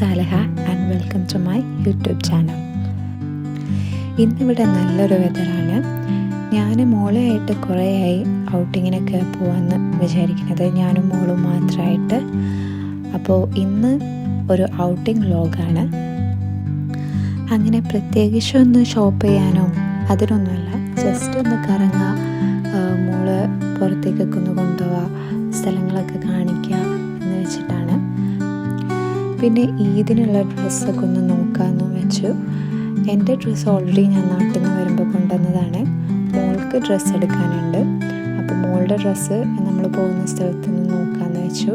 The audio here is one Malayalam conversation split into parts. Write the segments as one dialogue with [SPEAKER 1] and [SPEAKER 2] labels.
[SPEAKER 1] സാലഹ and welcome to my YouTube channel. ഇന്നിവിടെ നല്ലൊരു വെതറാണ്. ഞാൻ മോളായിട്ട് കുറേയായി ഔട്ടിങ്ങിനൊക്കെ പോകാമെന്ന് വിചാരിക്കുന്നത്, ഞാനും മോളും മാത്രമായിട്ട്. അപ്പോൾ ഇന്ന് ഒരു ഔട്ടിംഗ് വ്ലോഗാണ്. അങ്ങനെ പ്രത്യേകിച്ച് ഒന്ന് ഷോപ്പ് ചെയ്യാനോ അതിനൊന്നുമല്ല, ജസ്റ്റ് ഒന്ന് കറങ്ങുക, മോള് പുറത്തേക്കൊക്കെ ഒന്ന് കൊണ്ടുപോവുക, സ്ഥലങ്ങളൊക്കെ കാണിക്കുക എന്ന് വെച്ചിട്ടാണ്. പിന്നെ ഈദിനുള്ള ഡ്രസ്സൊക്കെ ഒന്ന് നോക്കാമെന്ന് വെച്ചു. എൻ്റെ ഡ്രസ്സ് ഓൾറെഡി ഞാൻ നാട്ടിൽ നിന്ന് വരുമ്പോൾ കൊണ്ടുവന്നതാണ്. മോൾക്ക് ഡ്രസ്സ് എടുക്കാനുണ്ട്. അപ്പോൾ മോളുടെ ഡ്രസ്സ് നമ്മൾ പോകുന്ന സ്ഥലത്ത് നിന്ന് നോക്കാമെന്ന് വെച്ചു.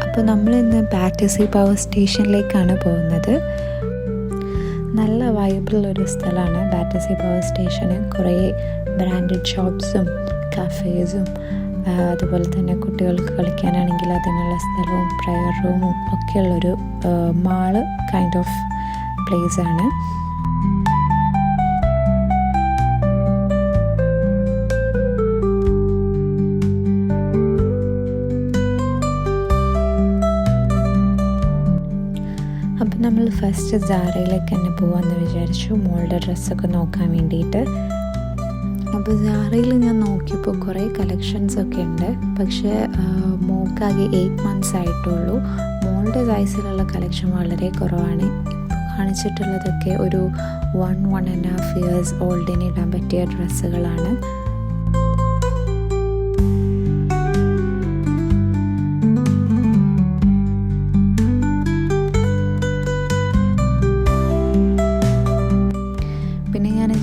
[SPEAKER 1] അപ്പോൾ നമ്മളിന്ന് ബാറ്റസി പവർ സ്റ്റേഷനിലേക്കാണ് പോകുന്നത്. നല്ല വൈബിളുള്ളൊരു സ്ഥലമാണ് ബാറ്റസി പവർ സ്റ്റേഷന്. കുറേ ബ്രാൻഡഡ് ഷോപ്സും കഫേസും അതുപോലെ തന്നെ കുട്ടികൾക്ക് കളിക്കാനാണെങ്കിൽ അതിനുള്ള സ്ഥലവും പ്രയർ റൂമും ഒക്കെയുള്ളൊരു മാള് കൈൻഡ് ഓഫ് പ്ലേസാണ്. അപ്പം നമ്മൾ ഫസ്റ്റ് സാറയിലേക്ക് തന്നെ പോകാമെന്ന് വിചാരിച്ചു, മോളുടെ ഡ്രസ്സൊക്കെ നോക്കാൻ വേണ്ടിയിട്ട്. അപ്പോൾ സാറയിൽ ഞാൻ നോക്കിയപ്പോൾ കുറേ കളക്ഷൻസൊക്കെ ഉണ്ട്. പക്ഷേ മോൾക്കാകെ 8 months ആയിട്ടുള്ളൂ. മോളുടെ സൈസിലുള്ള കളക്ഷൻ വളരെ കുറവാണ്. ഇപ്പോൾ കാണിച്ചിട്ടുള്ളതൊക്കെ ഒരു 1.5 years ഓൾഡിന് ഇടാൻ പറ്റിയ ഡ്രസ്സുകളാണ്.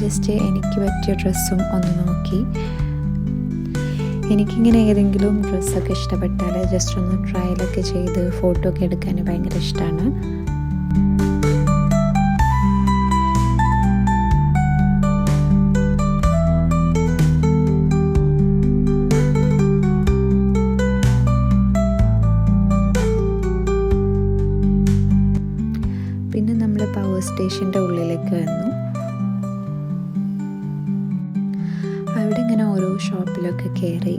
[SPEAKER 1] ജസ്റ്റ് എനിക്ക് പറ്റിയ ഡ്രസ്സും ഒന്ന് നോക്കി. എനിക്കിങ്ങനെ ഏതെങ്കിലും ഡ്രസ്സൊക്കെ ഇഷ്ടപ്പെട്ടാൽ ജസ്റ്റ് ഒന്ന് ട്രയലൊക്കെ ചെയ്ത് ഫോട്ടോ ഒക്കെ എടുക്കാൻ ഭയങ്കര ഇഷ്ടമാണ്. പിന്നെ നമ്മൾ പവർ സ്റ്റേഷൻ്റെ ഉള്ളിലേക്ക് വന്നു. അവിടെ ഇങ്ങനെ ഓരോ ഷോപ്പിലൊക്കെ കയറി.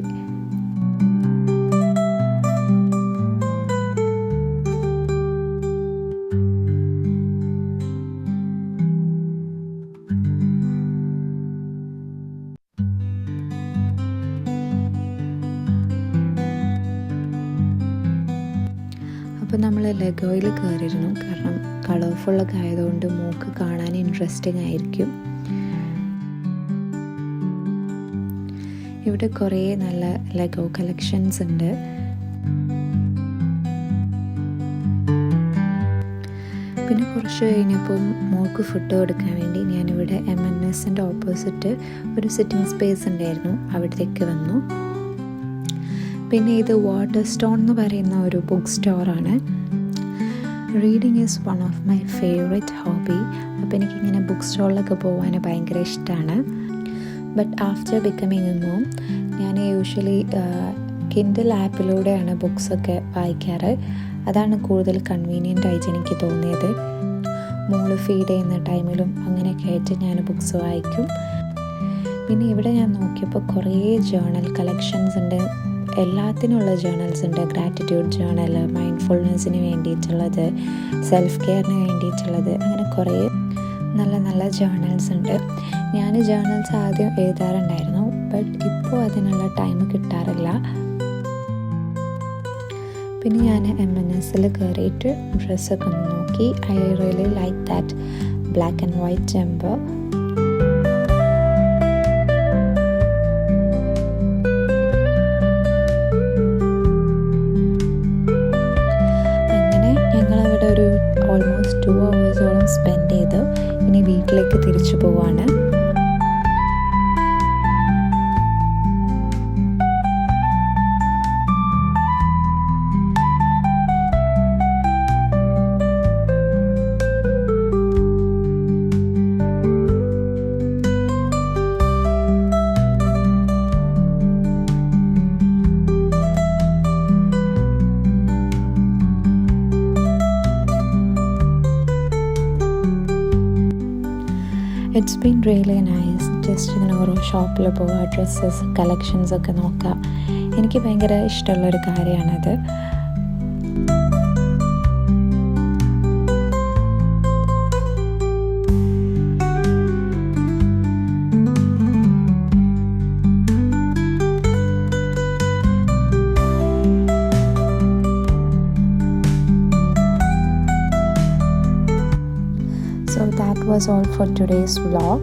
[SPEAKER 1] അപ്പോൾ നമ്മൾ ലെഗോയിൽ കയറിയിരുന്നു. കാരണം കളർഫുള്ളൊക്കെ ആയതുകൊണ്ട് മോക്ക് കാണാൻ ഇൻട്രസ്റ്റിംഗ് ആയിരിക്കും. ഇവിടെ കുറേ നല്ല ലെഗോ കളക്ഷൻസ് ഉണ്ട്. പിന്നെ കുറച്ച് കഴിഞ്ഞപ്പം മോൾക്ക് ഫുഡ് കൊടുക്കാൻ വേണ്ടി ഞാനിവിടെ M&Sൻ്റെ ഓപ്പോസിറ്റ് ഒരു സിറ്റിംഗ് സ്പേസ് ഉണ്ടായിരുന്നു, അവിടത്തേക്ക് വന്നു. പിന്നെ ഇത് വാട്ടർ സ്റ്റോൺ എന്ന് പറയുന്ന ഒരു ബുക്ക് സ്റ്റോറാണ്. Reading is one of my favourite hobby. അപ്പോൾ എനിക്കിങ്ങനെ ബുക്ക് സ്റ്റോളിലൊക്കെ പോകാൻ ഭയങ്കര ഇഷ്ടമാണ്. But after becoming a mom ഞാൻ യൂഷ്വലി കിൻഡിൽ ആപ്പിലൂടെയാണ് ബുക്സൊക്കെ വായിക്കാറ്. അതാണ് കൂടുതൽ കൺവീനിയൻ്റ് ആയിട്ട് എനിക്ക് തോന്നിയത്. മോള് ഫീഡ് ചെയ്യുന്ന ടൈമിലും അങ്ങനെയൊക്കെ ആയിട്ട് ഞാൻ ബുക്സ് വായിക്കും. പിന്നെ ഇവിടെ ഞാൻ നോക്കിയപ്പോൾ കുറേ ജേർണൽ കളക്ഷൻസ് ഉണ്ട്. എല്ലാത്തിനുള്ള ജേർണൽസ് ഉണ്ട്. ഗ്രാറ്റിറ്റ്യൂഡ് ജേർണൽ, മൈൻഡ്ഫുൾനെസ്സിന് വേണ്ടിയിട്ടുള്ളത്, സെൽഫ് കെയറിന് വേണ്ടിയിട്ടുള്ളത്, അങ്ങനെ കുറേ നല്ല നല്ല ജേർണൽസ് ഉണ്ട്. ഞാൻ ജേർണൽസ് ആദ്യം എഴുതാറുണ്ടായിരുന്നു, ബട്ട് ഇപ്പോൾ അതിനുള്ള ടൈം കിട്ടാറില്ല. പിന്നെ ഞാൻ M&Sൽ കയറിയിട്ട് ഡ്രസ്സൊക്കെ ഒന്ന് നോക്കി. I really like that black and white jumper. അങ്ങനെ ഞങ്ങളവിടെ ഒരു ഓൾമോസ്റ്റ് 2 hours തിരിച്ചു പോവാണ്. It's been really nice. Just ഇങ്ങനെ ഓരോ ഷോപ്പിൽ പോവുക, ഡ്രസ്സസ് കളക്ഷൻസ് ഒക്കെ നോക്കുക. എനിക്ക് ഭയങ്കര ഇഷ്ടമുള്ളൊരു കാര്യമാണത്. So that was all for today's vlog.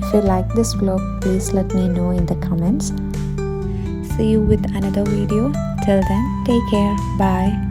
[SPEAKER 1] If you like this vlog, please let me know in the comments. See you with another video. Till then, take care. Bye.